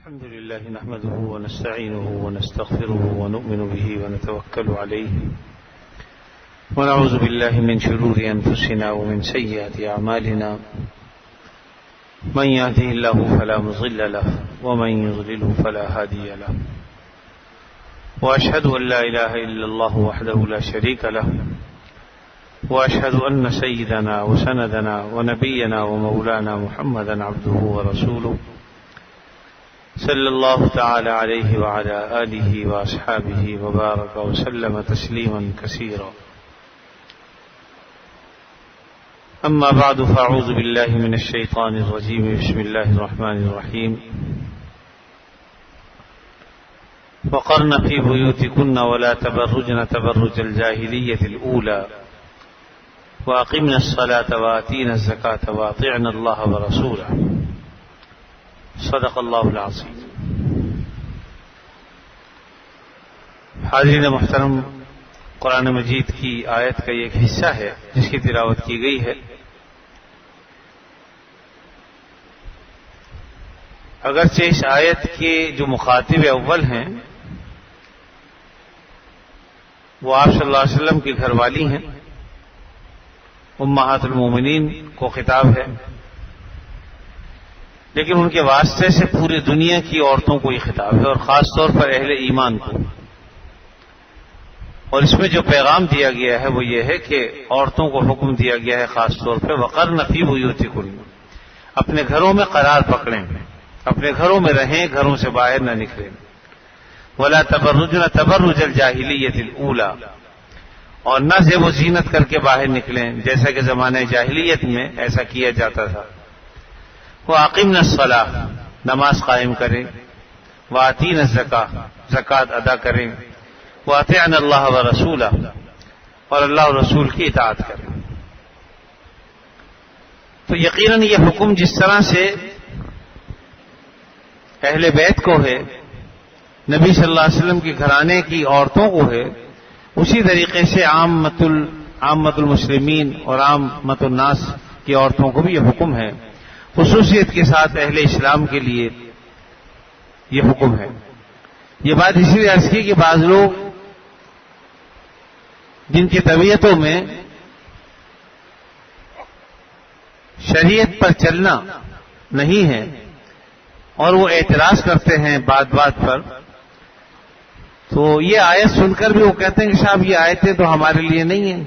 الحمد لله نحمده ونستعينه ونستغفره ونؤمن به ونتوكل عليه ونعوذ بالله من شرور أنفسنا ومن سيئات أعمالنا من يهده الله فلا مضل له ومن يضلله فلا هادي له وأشهد أن لا إله إلا الله وحده لا شريك له وأشهد أن سيدنا وسندنا ونبينا ومولانا محمدا عبده ورسوله صلى الله تعالى عليه وعلى آله وأصحابه وبارك وسلم تسليما كثيرا. أما بعد فأعوذ بالله من الشيطان الرجيم. بسم الله الرحمن الرحيم. وقرن في بيوتكن ولا تبرجن تبرج الجاهلية الأولى وأقمنا الصلاة وآتينا الزكاة وأطعنا الله ورسوله صدق اللہ العظیم. حاضرین محترم، قرآن مجید کی آیت کا یہ ایک حصہ ہے جس کی تلاوت کی گئی ہے. اگرچہ اس آیت کے جو مخاطب اول ہیں وہ آپ صلی اللہ علیہ وسلم کی گھر والی ہیں، امہات المومنین کو خطاب ہے، لیکن ان کے واسطے سے پوری دنیا کی عورتوں کو یہ خطاب ہے، اور خاص طور پر اہل ایمان کو. اور اس میں جو پیغام دیا گیا ہے وہ یہ ہے کہ عورتوں کو حکم دیا گیا ہے خاص طور پہ وقرن فی بیوتکن، اپنے گھروں میں قرار پکڑیں، اپنے گھروں میں رہیں، گھروں سے باہر نہ نکلیں. ولا تبرجن تبرج الجاہلیۃ الاولی، اور نہ زیب و زینت کر کے باہر نکلیں جیسا کہ زمانہ جاہلیت میں ایسا کیا جاتا تھا. وَأَقِمْنَا الصَّلَاةَ، نماز قائم کریں، وَآتِينَا الزَّكَاةَ، زکوٰۃ ادا کریں، وَأَطِعْنَا اللَّهَ وَرَسُولَهُ، اور اللہ اور رسول کی اطاعت کریں. تو یقیناً یہ حکم جس طرح سے اہل بیت کو ہے، نبی صلی اللہ علیہ وسلم کے گھرانے کی عورتوں کو ہے، اسی طریقے سے عامت المسلمین اور عامت الناس کی عورتوں کو بھی یہ حکم ہے. خصوصیت کے ساتھ اہل اسلام کے لیے یہ حکم ہے. یہ بات اسی لیے عرض کی کہ بعض لوگ جن کی طبیعتوں میں شریعت پر چلنا نہیں ہے اور وہ اعتراض کرتے ہیں بات بات پر، تو یہ آیت سن کر بھی وہ کہتے ہیں کہ صاحب یہ آیتیں تو ہمارے لیے نہیں ہیں،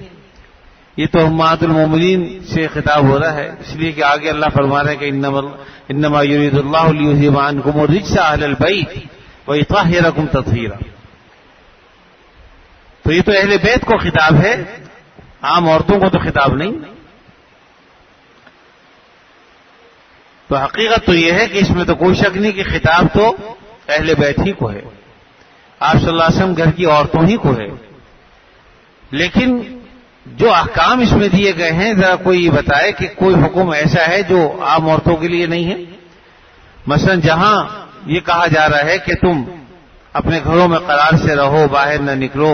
یہ تو امہات المومنین سے خطاب ہو رہا ہے. اس لیے کہ آگے اللہ فرما رہا ہے کہ انما یرید اللہ لیذھب عنکم الرجس اہل البیت ویطہرکم تطہیرا. تو یہ تو اہل بیت کو خطاب ہے، عام عورتوں کو تو خطاب نہیں. تو حقیقت تو یہ ہے کہ اس میں تو کوئی شک نہیں کہ خطاب تو اہل بیت ہی کو ہے، آپ صلی اللہ علیہ وسلم گھر کی عورتوں ہی کو ہے. لیکن جو احکام اس میں دیے گئے ہیں ذرا کوئی بتائے کہ کوئی حکم ایسا ہے جو عام عورتوں کے لیے نہیں ہے. مثلا جہاں یہ کہا جا رہا ہے کہ تم اپنے گھروں میں قرار سے رہو، باہر نہ نکلو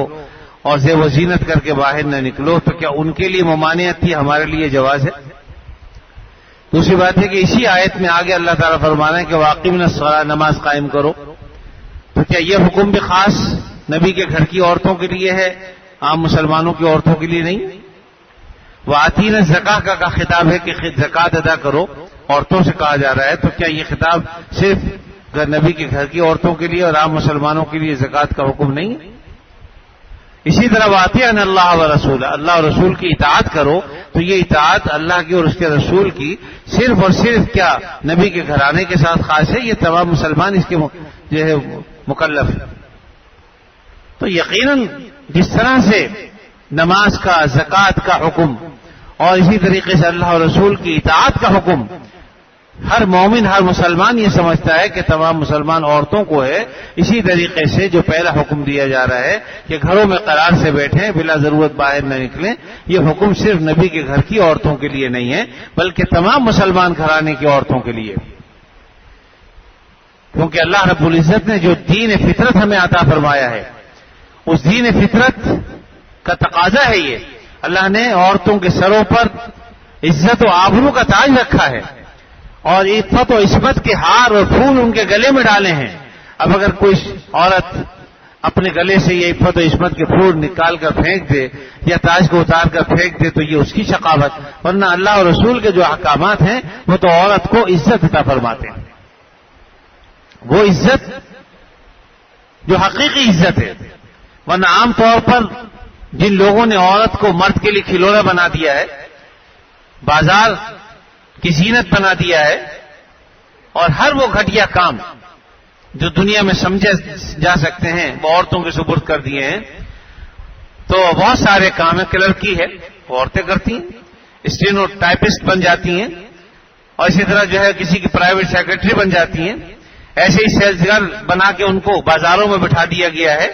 اور زیب و زینت کر کے باہر نہ نکلو، تو کیا ان کے لیے ممانعت تھی؟ ہمارے لیے جواز ہے. دوسری بات ہے کہ اسی آیت میں آگے اللہ تعالیٰ فرمانا ہے کہ وَأَقِمْنَا الصَّلَاةَ، نماز قائم کرو. تو کیا یہ حکم بھی خاص نبی کے گھر کی عورتوں کے لیے ہے، عام مسلمانوں کی عورتوں کے لیے نہیں؟ وَآتِينَا الزَّكَاةَ کا خطاب ہے کہ زکوٰۃ ادا کرو، عورتوں سے کہا جا رہا ہے. تو کیا یہ خطاب صرف نبی کے گھر کی عورتوں کے لیے اور عام مسلمانوں کے لیے زکوٰۃ کا حکم نہیں؟ اسی طرح وَأَطِيعْنَا اللَّهَ وَرَسُولَهُ، اللہ اور رسول کی اطاعت کرو. تو یہ اطاعت اللہ کی اور اس کے رسول کی صرف اور صرف کیا نبی کے گھرانے کے ساتھ خاص ہے؟ یہ تمام مسلمان اس کے جو ہے مکلف ہے. تو یقیناً جس طرح سے نماز کا، زکوٰۃ کا حکم اور اسی طریقے سے اللہ اور رسول کی اطاعت کا حکم ہر مومن، ہر مسلمان یہ سمجھتا ہے کہ تمام مسلمان عورتوں کو ہے، اسی طریقے سے جو پہلا حکم دیا جا رہا ہے کہ گھروں میں قرار سے بیٹھیں، بلا ضرورت باہر نہ نکلیں، یہ حکم صرف نبی کے گھر کی عورتوں کے لیے نہیں ہے بلکہ تمام مسلمان گھرانے کی عورتوں کے لیے. کیونکہ اللہ رب العزت نے جو دین فطرت ہمیں عطا فرمایا ہے، اس دین فطرت کا تقاضا ہے یہ. اللہ نے عورتوں کے سروں پر عزت و آبرو کا تاج رکھا ہے اور عفت و عصمت کے ہار اور پھول ان کے گلے میں ڈالے ہیں. اب اگر کوئی عورت اپنے گلے سے یہ عفت و عصمت کے پھول نکال کر پھینک دے یا تاج کو اتار کر پھینک دے تو یہ اس کی شقاوت. ورنہ اللہ اور رسول کے جو احکامات ہیں وہ تو عورت کو عزت عطا فرماتے ہیں. وہ عزت جو حقیقی عزت ہے. ورنہ عام طور پر جن لوگوں نے عورت کو مرد کے لیے کھلونا بنا دیا ہے, بازار کی زینت بنا دیا ہے, اور ہر وہ گھٹیا کام جو دنیا میں سمجھے جا سکتے ہیں وہ عورتوں کے سپرد کر دیے ہیں. تو بہت سارے کام ہیں. کلرکی ہے وہ عورتیں کرتی ہیں, اسٹینو ٹائپسٹ بن جاتی ہیں, اور اسی طرح جو ہے کسی کی پرائیویٹ سیکرٹری بن جاتی ہیں. ایسے ہی سیلز گرل بنا کے ان کو بازاروں میں بٹھا دیا گیا ہے,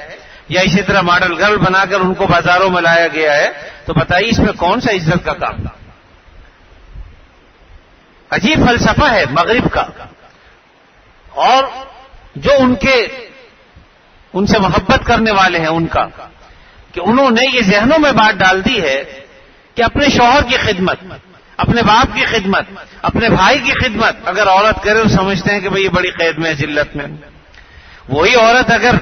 یا اسی طرح ماڈل گرل بنا کر ان کو بازاروں میں لایا گیا ہے. تو بتائیے اس میں کون سا عزت کا کام؟ عجیب فلسفہ ہے مغرب کا. اور جو ان سے محبت کرنے والے ہیں ان کا, کہ انہوں نے یہ ذہنوں میں بات ڈال دی ہے کہ اپنے شوہر کی خدمت, اپنے باپ کی خدمت, اپنے بھائی کی خدمت اگر عورت کرے تو سمجھتے ہیں کہ بھئی یہ بڑی قید میں ہے, ذلت میں. وہی عورت اگر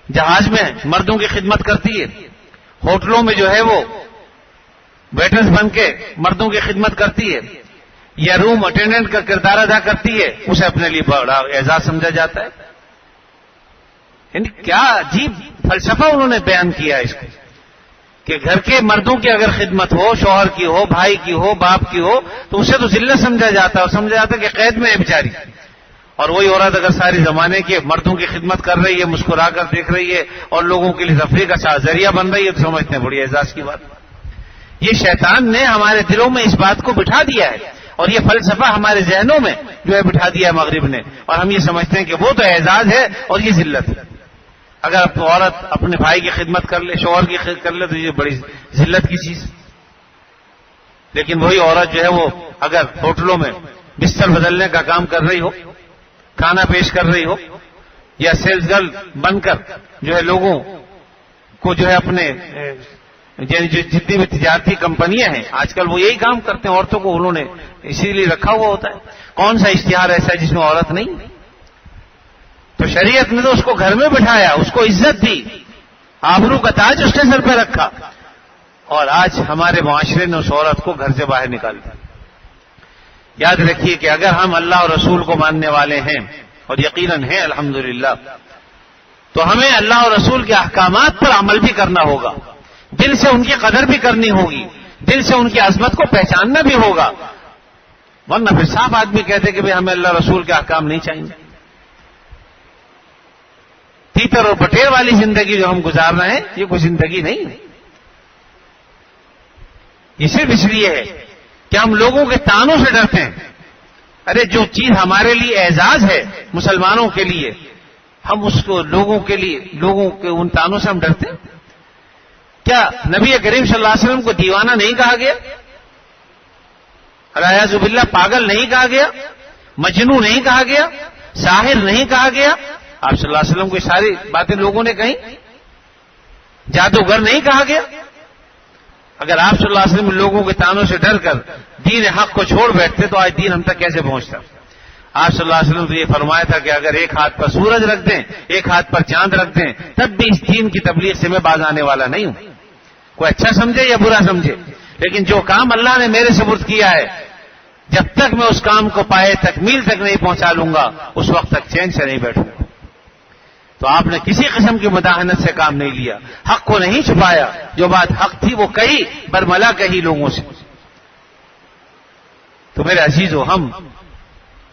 جہاز میں مردوں کی خدمت کرتی ہے, ہوٹلوں میں جو ہے وہ ویٹرز بن کے مردوں کی خدمت کرتی ہے, یا روم اٹینڈنٹ کا کردار ادا کرتی ہے, اسے اپنے لیے بڑا اعزاز سمجھا جاتا ہے. یعنی کیا عجیب فلسفہ انہوں نے بیان کیا اس کو, کہ گھر کے مردوں کی اگر خدمت ہو, شوہر کی ہو, بھائی کی ہو, باپ کی ہو, تو اسے تو ذلت سمجھا جاتا ہے, اور سمجھا جاتا ہے کہ قید میں ہے بیچاری. اور وہی عورت اگر ساری زمانے کے مردوں کی خدمت کر رہی ہے, مسکرا کر دیکھ رہی ہے, اور لوگوں کے لیے تفریح کا ذریعہ بن رہی ہے, تو سمجھتے ہیں بڑی اعزاز کی بات. یہ شیطان نے ہمارے دلوں میں اس بات کو بٹھا دیا ہے, اور یہ فلسفہ ہمارے ذہنوں میں جو ہے بٹھا دیا ہے مغرب نے, اور ہم یہ سمجھتے ہیں کہ وہ تو اعزاز ہے اور یہ ذلت ہے. اگر عورت اپنے بھائی کی خدمت کر لے, شوہر کی خدمت کر لے, تو یہ بڑی ذلت کی چیز. لیکن وہی عورت جو ہے وہ اگر ہوٹلوں میں بستر بدلنے کا کام کر رہی ہو, کھانا پیش کر رہی ہو, یا سیلز گرل بن کر جو ہے لوگوں کو جو ہے اپنے جتنی بھی تجارتی کمپنیاں ہیں آج کل وہ یہی کام کرتے ہیں, عورتوں کو انہوں نے اسی لیے رکھا ہوا ہوتا ہے. کون سا اشتہار ایسا ہے جس میں عورت نہیں؟ تو شریعت نے تو اس کو گھر میں بٹھایا, اس کو عزت دی, آبرو کا تاج اس کے سر پہ رکھا, اور آج ہمارے معاشرے نے اس عورت کو گھر سے باہر نکال دیا. یاد رکھیے کہ اگر ہم اللہ اور رسول کو ماننے والے ہیں, اور یقیناً ہیں الحمدللہ, تو ہمیں اللہ اور رسول کے احکامات پر عمل بھی کرنا ہوگا, دل سے ان کی قدر بھی کرنی ہوگی, دل سے ان کی عظمت کو پہچاننا بھی ہوگا. ورنہ پھر صاف آدمی کہتے کہ ہمیں اللہ رسول کے احکام نہیں چاہیے. تیتر اور بٹیر والی زندگی جو ہم گزار رہے ہیں یہ کوئی زندگی نہیں. یہ صرف اس لیے ہے کہ ہم لوگوں کے طعنوں سے ڈرتے ہیں. ارے جو چیز ہمارے لیے اعزاز ہے مسلمانوں کے لیے, ہم اس کو لوگوں کے ان طعنوں سے ہم ڈرتے ہیں. کیا نبی کریم صلی اللہ علیہ وسلم کو دیوانہ نہیں کہا گیا؟ الیاذ باللہ پاگل نہیں کہا گیا؟ مجنون نہیں کہا گیا؟ ساحر نہیں کہا گیا؟ آپ صلی اللہ علیہ وسلم کو یہ ساری باتیں لوگوں نے کہیں. جادوگر نہیں کہا گیا؟ اگر آپ صلی اللہ علیہ وسلم لوگوں کے طعنوں سے ڈر کر دین حق کو چھوڑ بیٹھتے تو آج دین ہم تک کیسے پہنچتا؟ آپ صلی اللہ علیہ وسلم نے یہ فرمایا تھا کہ اگر ایک ہاتھ پر سورج رکھ دیں, ایک ہاتھ پر چاند رکھ دیں, تب بھی اس دین کی تبلیغ سے میں باز آنے والا نہیں ہوں. کوئی اچھا سمجھے یا برا سمجھے, لیکن جو کام اللہ نے میرے سپرد کیا ہے, جب تک میں اس کام کو پائے تکمیل تک نہیں پہنچا لوں گا, اس وقت تک چین سے نہیں بیٹھوں گا. تو آپ نے کسی قسم کی مداحنت سے کام نہیں لیا, حق کو نہیں چھپایا, جو بات حق تھی وہ کہی, برملا کہی لوگوں سے. تو میرے عزیزو, ہم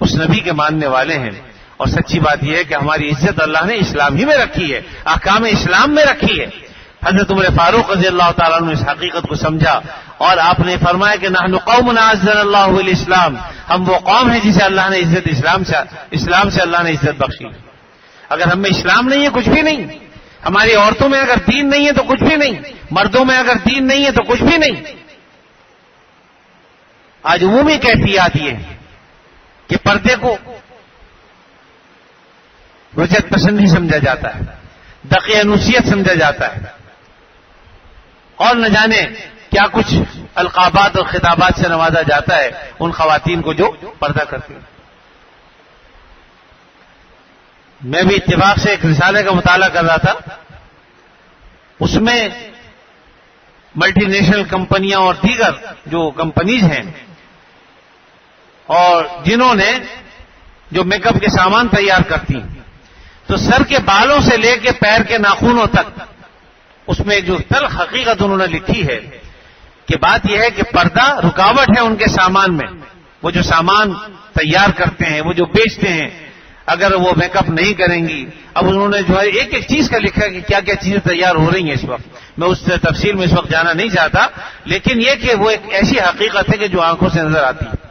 اس نبی کے ماننے والے ہیں, اور سچی بات یہ ہے کہ ہماری عزت اللہ نے اسلام ہی میں رکھی ہے, احکام اسلام میں رکھی ہے. حضرت عمر فاروق رضی اللہ تعالیٰ عنہ نے اس حقیقت کو سمجھا, اور آپ نے فرمایا کہ نحن قوم اعزنا اللہ بالاسلام, ہم وہ قوم ہیں جسے اللہ نے عزت اسلام سے اللہ نے عزت بخشی. اگر ہم میں اسلام نہیں ہے کچھ بھی نہیں, ہماری عورتوں میں اگر دین نہیں ہے تو کچھ بھی نہیں, مردوں میں اگر دین نہیں ہے تو کچھ بھی نہیں. آج عمومی کیفیات یہ ہے کہ پردے کو رجعت پسندی سمجھا جاتا ہے, دقیانوسیت سمجھا جاتا ہے, اور نہ جانے کیا کچھ القابات اور خطابات سے نوازا جاتا ہے ان خواتین کو جو پردہ کرتی ہیں. میں بھی اتفاق سے ایک رسالے کا مطالعہ کر رہا تھا. اس میں ملٹی نیشنل کمپنیاں اور دیگر جو کمپنیز ہیں اور جنہوں نے جو میک اپ کے سامان تیار کرتی ہیں، تو سر کے بالوں سے لے کے پیر کے ناخنوں تک اس میں جو تلخ حقیقت انہوں نے لکھی ہے کہ بات یہ ہے کہ پردہ رکاوٹ ہے ان کے سامان میں. وہ جو سامان تیار کرتے ہیں، وہ جو بیچتے ہیں، اگر وہ میک اپ نہیں کریں گی. اب انہوں نے جو ہے ایک ایک چیز کا لکھا کہ کیا کیا چیزیں تیار ہو رہی ہیں اس وقت. میں اس تفصیل میں اس وقت جانا نہیں چاہتا، لیکن یہ کہ وہ ایک ایسی حقیقت ہے کہ جو آنکھوں سے نظر آتی ہے.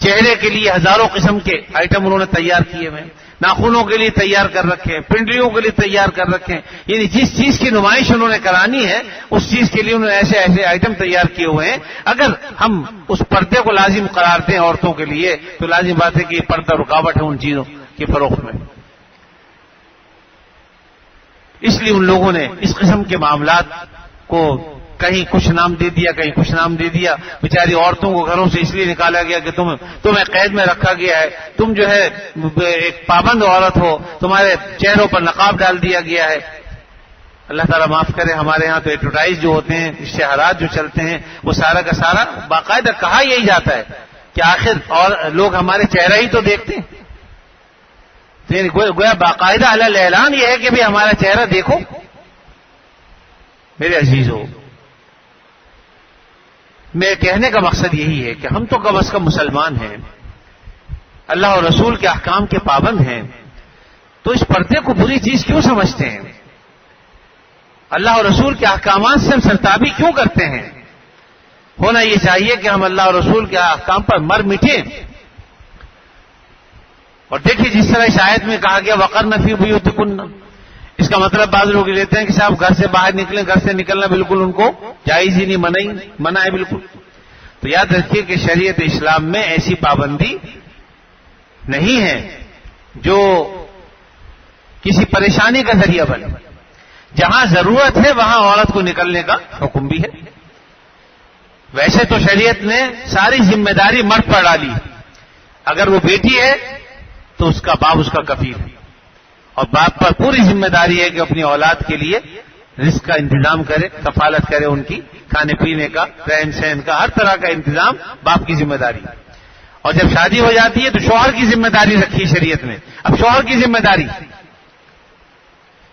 چہرے کے لیے ہزاروں قسم کے آئٹم انہوں نے تیار کیے ہوئے، ناخنوں کے لیے تیار کر رکھے ہیں، پنڈلیوں کے لیے تیار کر رکھے ہیں. یعنی جس چیز کی نمائش انہوں نے کرانی ہے اس چیز کے لیے انہوں نے ایسے ایسے آئٹم تیار کیے ہوئے ہیں. اگر ہم اس پردے کو لازم قرار دیں عورتوں کے لیے تو لازم بات ہے کہ یہ پردہ رکاوٹ ہے ان چیزوں کی فروخت میں. اس لیے ان لوگوں نے اس قسم کے معاملات کو کہیں کچھ نام دے دیا، کہیں کچھ نام دے دیا. بیچاری عورتوں کو گھروں سے اس لیے نکالا گیا کہ تمہیں قید میں رکھا گیا ہے، تم جو ہے ایک پابند عورت ہو، تمہارے چہروں پر نقاب ڈال دیا گیا ہے. اللہ تعالیٰ معاف کرے، ہمارے ہاں تو ایڈورٹائز جو ہوتے ہیں، اشتہارات جو چلتے ہیں، وہ سارا کا سارا باقاعدہ کہا یہی جاتا ہے کہ آخر اور لوگ ہمارے چہرہ ہی تو دیکھتے ہیں. گویا باقاعدہ علی اعلان یہ ہے کہ بھی ہمارا چہرہ دیکھو. میرے عزیزو، میں کہنے کا مقصد یہی ہے کہ ہم تو کم از کم مسلمان ہیں، اللہ اور رسول کے احکام کے پابند ہیں، تو اس پردے کو بری چیز کیوں سمجھتے ہیں؟ اللہ اور رسول کے احکامات سے ہم سرتابی کیوں کرتے ہیں؟ ہونا یہ چاہیے کہ ہم اللہ اور رسول کے احکام پر مر مٹیں. اور دیکھیے جس طرح اس آیت میں کہا گیا وقرن فی بیوتکن، اس کا مطلب بعض لوگ لیتے ہیں کہ صاحب گھر سے باہر نکلیں، گھر سے نکلنا بالکل ان کو جائز ہی نہیں، منع ہے بالکل. تو یاد رکھیے کہ شریعت اسلام میں ایسی پابندی نہیں ہے جو کسی پریشانی کا ذریعہ بنے. جہاں ضرورت ہے وہاں عورت کو نکلنے کا حکم بھی ہے. ویسے تو شریعت نے ساری ذمہ داری مرد پر ڈالی، اگر وہ بیٹی ہے تو اس کا باپ اس کا کفیل ہے، اور باپ پر پوری ذمہ داری ہے کہ اپنی اولاد کے لیے رزق کا انتظام کرے، کفالت کرے، ان کی کھانے پینے کا، رہن سہن کا، ہر طرح کا انتظام باپ کی ذمہ داری. اور جب شادی ہو جاتی ہے تو شوہر کی ذمہ داری رکھی شریعت نے. اب شوہر کی ذمہ داری،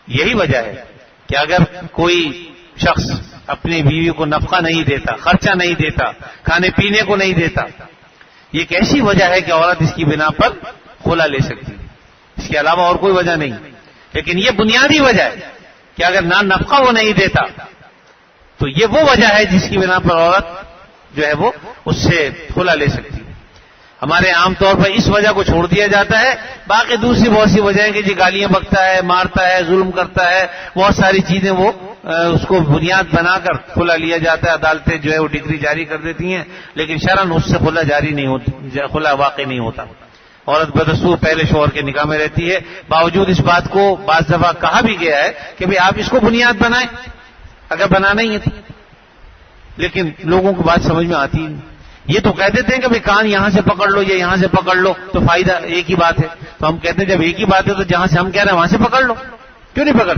یہی وجہ ہے کہ اگر کوئی شخص اپنی بیوی کو نفقہ نہیں دیتا، خرچہ نہیں دیتا، کھانے پینے کو نہیں دیتا، یہ ایک ایسی وجہ ہے کہ عورت اس کی بنا پر خلا لے سکتی ہے. اس کے علاوہ اور کوئی وجہ نہیں. لیکن یہ بنیادی وجہ ہے کہ اگر نہ نفقہ وہ نہیں دیتا تو یہ وہ وجہ ہے جس کی بنا پر عورت جو ہے وہ اس سے خلا لے سکتی ہے. ہمارے عام طور پر اس وجہ کو چھوڑ دیا جاتا ہے، باقی دوسری بہت سی وجہیں کہ جی گالیاں بکتا ہے، مارتا ہے، ظلم کرتا ہے، بہت ساری چیزیں وہ اس کو بنیاد بنا کر خلا لیا جاتا ہے. عدالتیں جو ہے وہ ڈگری جاری کر دیتی ہیں، لیکن شرعاً اس سے خلا جاری نہیں ہوتا، خلا واقع نہیں ہوتا. عورت بدستور پہلے شوہر کے نکاح میں رہتی ہے. باوجود اس بات کو بعض دفعہ کہا بھی گیا ہے کہ بھئی آپ اس کو بنیاد بنائیں اگر بنانا ہی ہے تو. لیکن لوگوں کو بات سمجھ میں آتی نہیں. یہ تو کہہ دیتے ہیں کہ بھئی کان یہاں سے پکڑ لو یا یہاں سے پکڑ لو تو فائدہ ایک ہی بات ہے. تو ہم کہتے ہیں جب ایک ہی بات ہے تو جہاں سے ہم کہہ رہے ہیں وہاں سے پکڑ لو، کیوں نہیں پکڑ؟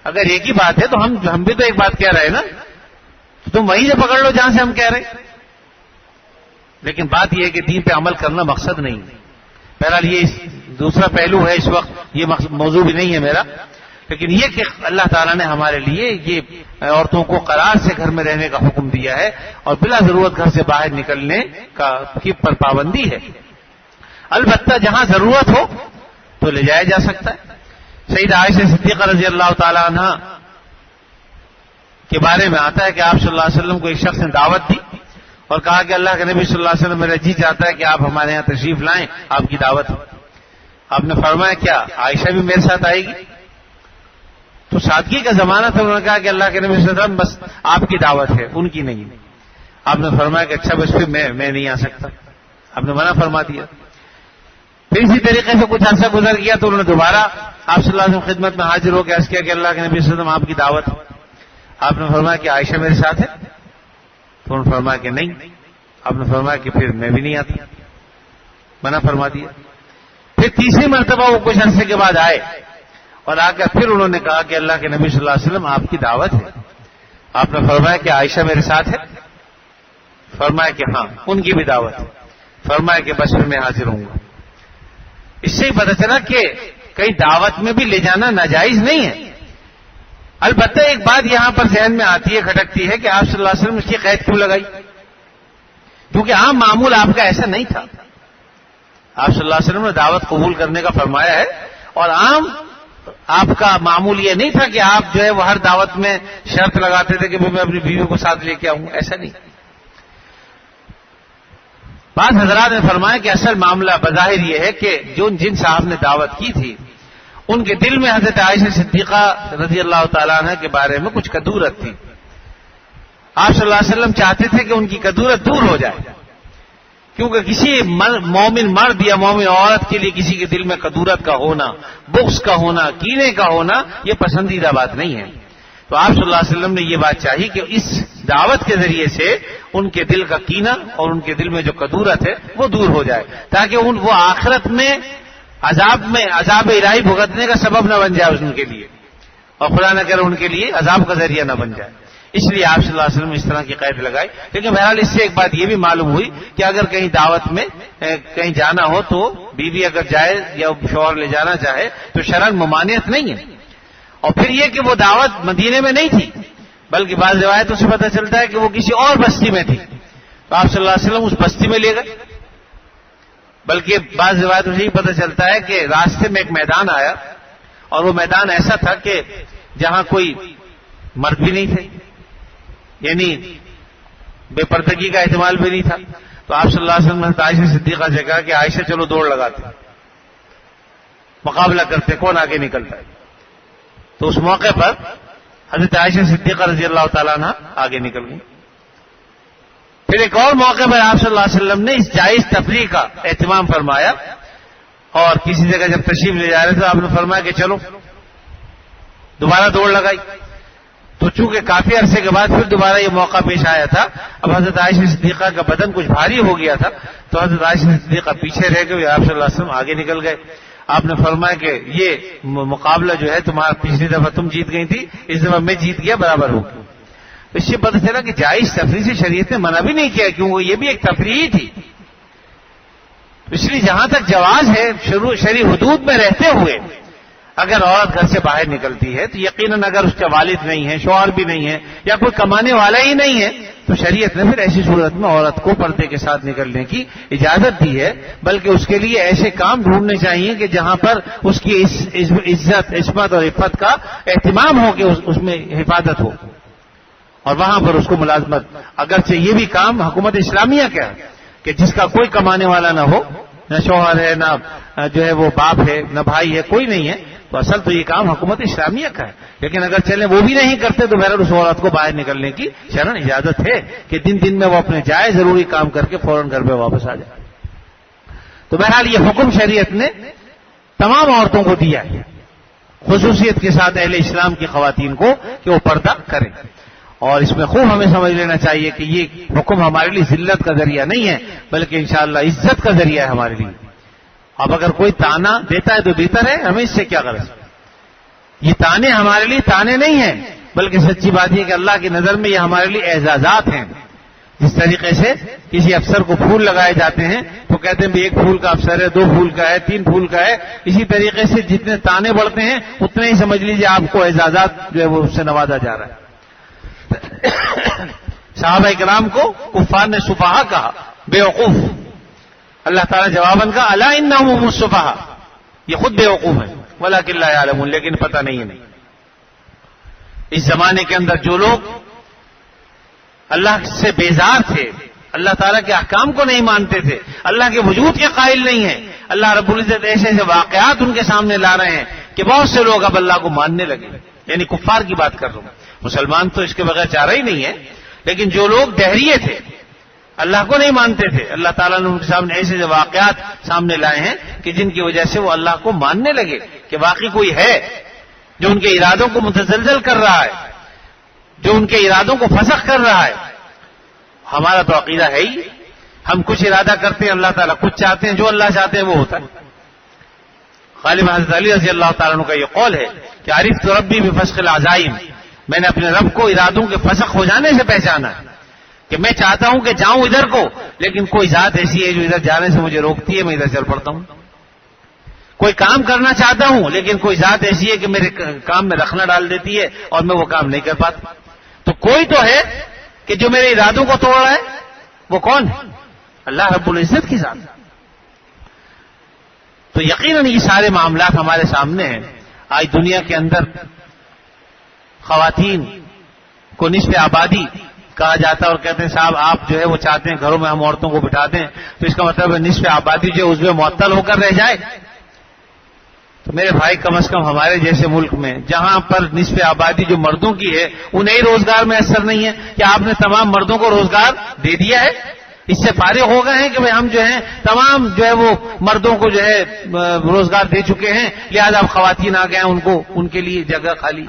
اگر ایک ہی بات ہے تو ہم بھی تو ایک بات کہہ رہے ہیں نا، تو تم وہیں سے پکڑ لو جہاں سے ہم کہہ رہے ہیں. لیکن بات یہ ہے کہ دین پہ عمل کرنا مقصد نہیں. بہرحال یہ دوسرا پہلو ہے، اس وقت یہ موضوع بھی نہیں ہے میرا. لیکن یہ کہ اللہ تعالیٰ نے ہمارے لیے یہ عورتوں کو قرار سے گھر میں رہنے کا حکم دیا ہے اور بلا ضرورت گھر سے باہر نکلنے کی پر پابندی ہے. البتہ جہاں ضرورت ہو تو لے جایا جا سکتا ہے. سیدہ عائشہ صدیقہ رضی اللہ تعالی عنہا کے بارے میں آتا ہے کہ آپ صلی اللہ علیہ وسلم کو ایک شخص نے دعوت دی اور کہا کہ اللہ کے نبی صلی اللہ علیہ وسلم میرا جی چاہتا ہے کہ آپ ہمارے یہاں تشریف لائیں، آپ کی دعوت. آپ نے فرمایا کیا عائشہ بھی میرے ساتھ آئے گی؟ تو سادگی کا زمانہ تھا. انہوں نے کہا کہ اللہ کے نبی صلی اللہ علیہ وسلم بس آپ کی دعوت ہے، ان کی نہیں. آپ نے فرمایا کہ اچھا بس پھر میں نہیں آ سکتا. آپ نے منع فرما دیا. پھر اسی طریقے سے کچھ عرصہ گزر گیا تو انہوں نے دوبارہ آپ صلی اللہ علیہ وسلم خدمت میں حاضر ہو کے عرض کیا کہ اللہ کے نبی صلی اللہ علیہ وسلم آپ کی دعوت. آپ نے فرمایا کہ عائشہ میرے ساتھ ہے؟ تو انہوں نے فرمایا کہ نہیں. آپ نے فرمایا کہ پھر میں بھی نہیں آتا، منع فرما دیا. پھر تیسری مرتبہ وہ کچھ عرصے کے بعد آئے اور آ کر پھر انہوں نے کہا کہ اللہ کے نبی صلی اللہ علیہ وسلم آپ کی دعوت ہے. آپ نے فرمایا کہ عائشہ میرے ساتھ ہے؟ فرمایا کہ ہاں ان کی بھی دعوت ہے. فرمایا کہ بس پھر میں حاضر ہوں گا. اس سے ہی پتہ چلا کہ کہیں دعوت میں بھی لے جانا ناجائز نہیں ہے. البتہ ایک بات یہاں پر ذہن میں آتی ہے، کھٹکتی ہے کہ آپ صلی اللہ علیہ وسلم اس کی قید کیوں لگائی؟ کیونکہ عام معمول آپ کا ایسا نہیں تھا. آپ صلی اللہ علیہ وسلم نے دعوت قبول کرنے کا فرمایا ہے، اور عام آپ کا معمول یہ نہیں تھا کہ آپ جو ہے وہ ہر دعوت میں شرط لگاتے تھے کہ میں اپنی بیوی کو ساتھ لے کے آؤں. ایسا نہیں. بعض حضرات نے فرمایا کہ اصل معاملہ بظاہر یہ ہے کہ جن صاحب نے دعوت کی تھی ان کے دل میں حضرت عائشہ صدیقہ رضی اللہ تعالیٰ عنہ کے بارے میں کچھ کدورت تھی. آپ صلی اللہ علیہ وسلم چاہتے تھے کہ ان کی کدورت دور ہو جائے، کیونکہ کسی مومن مرد یا مومن عورت کے لیے کسی کے دل میں کدورت کا ہونا، بغض کا ہونا، کینے کا ہونا یہ پسندیدہ بات نہیں ہے. تو آپ صلی اللہ علیہ وسلم نے یہ بات چاہی کہ اس دعوت کے ذریعے سے ان کے دل کا کینہ اور ان کے دل میں جو کدورت ہے وہ دور ہو جائے، تاکہ وہ آخرت میں عذاب الہی بھگتنے کا سبب نہ بن جائے ان کے لیے، اور خدا نہ کرے ان کے لیے عذاب کا ذریعہ نہ بن جائے. اس لیے آپ صلی اللہ علیہ وسلم اس طرح کی قید لگائی. لیکن بہرحال اس سے ایک بات یہ بھی معلوم ہوئی کہ اگر کہیں دعوت میں کہیں جانا ہو تو بیوی اگر جائے یا شوہر لے جانا چاہے تو شرعاً ممانعت نہیں ہے. اور پھر یہ کہ وہ دعوت مدینے میں نہیں تھی، بلکہ بعض روایتوں سے پتہ چلتا ہے کہ وہ کسی اور بستی میں تھی، تو آپ صلی اللہ علیہ وسلم اس بستی میں لے گئے. بلکہ بعض روایتوں سے یہ پتہ چلتا ہے کہ راستے میں ایک میدان آیا، اور وہ میدان ایسا تھا کہ جہاں کوئی مرد بھی نہیں تھے، یعنی بے پردگی کا احتمال بھی نہیں تھا. تو آپ صلی اللہ علیہ وسلم نے عائشہ صدیقہ سے کہا کہ عائشہ چلو دوڑ لگاتے، مقابلہ کرتے کون آگے نکلتا ہے. تو اس موقع پر حضرت عائشہ صدیقہ رضی اللہ تعالیٰ عنہ آگے نکل گئی. پھر ایک اور موقع پر آپ صلی اللہ علیہ وسلم نے اس جائز تفریح کا اہتمام فرمایا، اور کسی جگہ جب تشریف لے جا رہے تھے آپ نے فرمایا کہ چلو، دوبارہ دوڑ لگائی. تو چونکہ کافی عرصے کے بعد پھر دوبارہ یہ موقع پیش آیا تھا. اب حضرت عائشہ صدیقہ کا بدن کچھ بھاری ہو گیا تھا، تو حضرت عائشہ صدیقہ پیچھے رہ گئے، آپ صلی اللہ علیہ وسلم آگے نکل گئے. آپ نے فرمایا کہ یہ مقابلہ جو ہے تمہارا پچھلی دفعہ تم جیت گئی تھی، اس دفعہ میں جیت گیا، برابر ہو گیا. اس سے پتہ چلا کہ جائز تفریح سے شریعت نے منع بھی نہیں کیا، کیونکہ یہ بھی ایک تفریح تھی. اس لیے جہاں تک جواز ہے شرعی حدود میں رہتے ہوئے اگر عورت گھر سے باہر نکلتی ہے تو یقیناً اگر اس کے والد نہیں ہے، شوہر بھی نہیں ہے، یا کوئی کمانے والا ہی نہیں ہے، تو شریعت نے پھر ایسی صورت میں عورت کو پردے کے ساتھ نکلنے کی اجازت دی ہے. بلکہ اس کے لیے ایسے کام ڈھونڈنے چاہیے کہ جہاں پر اس کی عزت، عصمت اور عفت کا اہتمام ہو، کہ اس میں حفاظت ہو، اور وہاں پر اس کو ملازمت. اگرچہ یہ بھی کام حکومت اسلامیہ کا ہے کہ جس کا کوئی کمانے والا نہ ہو، نہ شوہر ہے، نہ جو ہے وہ باپ ہے، نہ بھائی ہے، کوئی نہیں ہے، تو اصل تو یہ کام حکومت اسلامیہ کا ہے. لیکن اگر چلیں وہ بھی نہیں کرتے تو بہرحال اس عورت کو باہر نکلنے کی شرعاً اجازت ہے کہ دن میں وہ اپنے جائز ضروری کام کر کے فوراً گھر میں واپس آ جائے. تو بہرحال یہ حکم شریعت نے تمام عورتوں کو دیا ہے، خصوصیت کے ساتھ اہل اسلام کی خواتین کو، کہ وہ پردہ کریں. اور اس میں خوب ہمیں سمجھ لینا چاہیے کہ یہ حکم ہمارے لیے ذلت کا ذریعہ نہیں ہے، بلکہ انشاءاللہ عزت کا ذریعہ ہے ہمارے لیے. اب اگر کوئی تانا دیتا ہے تو دیتا رہے، ہمیں اس سے کیا غرض. یہ تانے ہمارے لیے تانے نہیں ہیں، بلکہ سچی بات یہ کہ اللہ کی نظر میں یہ ہمارے لیے اعزازات ہیں. جس طریقے سے کسی افسر کو پھول لگائے جاتے ہیں تو کہتے ہیں بھی 1 پھول کا افسر ہے، 2 پھول کا ہے، 3 پھول کا ہے. اسی طریقے سے جتنے تانے بڑھتے ہیں اتنے ہی سمجھ لیجیے آپ کو اعزازات جو ہے وہ اس سے نوازا جا رہا ہے. صحابہ کرام کو کفار نے سفہا کہا، بیوقوف. اللہ تعالیٰ جواباً کا الا انہم هم السفہاء، یہ خود بیوقوف ہیں، ولکن لا یعلمون، لیکن پتہ نہیں ہے. اس زمانے کے اندر جو لوگ اللہ سے بیزار تھے، اللہ تعالیٰ کے احکام کو نہیں مانتے تھے، اللہ کے وجود کے قائل نہیں ہیں، اللہ رب العزت ایسے ایسے واقعات ان کے سامنے لا رہے ہیں کہ بہت سے لوگ اب اللہ کو ماننے لگے. یعنی کفار کی بات کر رہا ہوں، مسلمان تو اس کے بغیر چارہ ہی نہیں ہے. لیکن جو لوگ دہریے تھے، اللہ کو نہیں مانتے تھے، اللہ تعالیٰ نے ان کے سامنے ایسے ایسے واقعات سامنے لائے ہیں کہ جن کی وجہ سے وہ اللہ کو ماننے لگے کہ واقعی کوئی ہے جو ان کے ارادوں کو متزلزل کر رہا ہے، جو ان کے ارادوں کو فسخ کر رہا ہے. ہمارا تو عقیدہ ہے ہی ہم کچھ ارادہ کرتے ہیں، اللہ تعالیٰ کچھ چاہتے ہیں، جو اللہ چاہتے ہیں وہ ہوتا ہے. غالب حضرت علی رضی اللہ تعالیٰ عنہ کا یہ قول ہے کہ عرفت ربی بفسخ العزائم، میں نے اپنے رب کو ارادوں کے فسخ ہو جانے سے پہچانا ہے کہ میں چاہتا ہوں کہ جاؤں ادھر کو، لیکن کوئی ذات ایسی ہے جو ادھر جانے سے مجھے روکتی ہے، میں ادھر چل پڑتا ہوں. کوئی کام کرنا چاہتا ہوں لیکن کوئی ذات ایسی ہے کہ میرے کام میں رخنا ڈال دیتی ہے اور میں وہ کام نہیں کر پاتا. تو کوئی تو ہے کہ جو میرے ارادوں کو توڑ رہا ہے، وہ کون ہے؟ اللہ رب العزت کی ذات. تو یقیناً یہ سارے معاملات ہمارے سامنے ہیں. آج دنیا کے اندر خواتین کو نصف آبادی کہا جاتا ہے اور کہتے ہیں صاحب آپ جو ہے وہ چاہتے ہیں گھروں میں ہم عورتوں کو بٹھا دیں، تو اس کا مطلب ہے نصف آبادی جو ہے اس میں معطل ہو کر رہ جائے. تو میرے بھائی کم از کم ہمارے جیسے ملک میں جہاں پر نصف آبادی جو مردوں کی ہے انہیں روزگار میں اثر نہیں ہے، کہ آپ نے تمام مردوں کو روزگار دے دیا ہے؟ اس سے فارغ ہو گئے ہیں کہ ہم جو ہیں تمام جو ہے وہ مردوں کو جو ہے روزگار دے چکے ہیں، لہذا اب خواتین آ گئے ہیں، ان کے لیے جگہ خالی.